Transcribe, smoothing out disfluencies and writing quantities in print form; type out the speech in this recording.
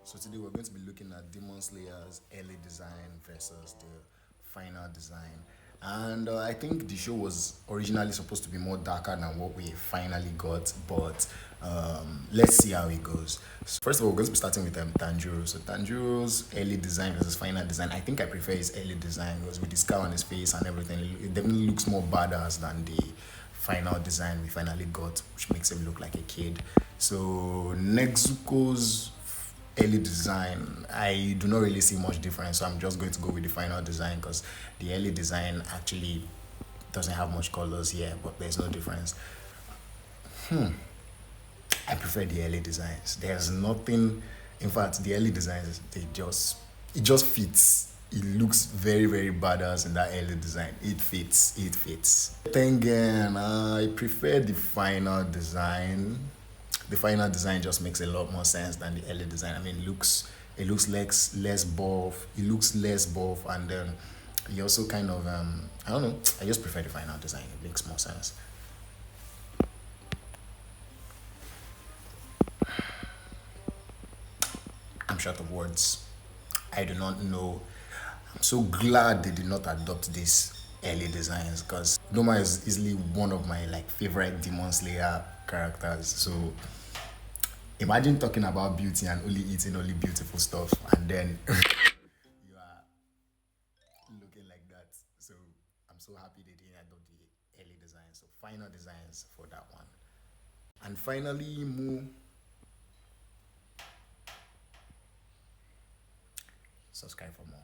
So today we're going to be looking at Demon Slayer's early design versus the final design. And I think the show was originally supposed to be more darker than what we finally got, but let's see how it goes. So first of all, we're going to be starting with Tanjiro. So Tanjiro's early design versus final design. I think I prefer his early design because with the scar on his face and everything, it definitely looks more badass than the final design we finally got, which makes him look like a kid. So Nezuko's early design, I do not really see much difference. So I'm just going to go with the final design because the early design actually doesn't have much colors here, but there's no difference. I prefer the early designs. There's nothing, in fact, the early designs, it just fits. It looks very, very badass in that early design. It fits. Then again, I prefer the final design. The final design just makes a lot more sense than the early design. I mean, it looks less buff. It looks less buff, and then you also kind of I don't know. I just prefer the final design. It makes more sense. I'm short of words. I do not know. I'm so glad they did not adopt these early designs because Noma is easily one of my like favorite Demon Slayer characters. So imagine talking about beauty and only eating only beautiful stuff, and then you are looking like that. So I'm so happy they didn't adopt the early designs. So final designs for that one. And finally, Mu, subscribe for more.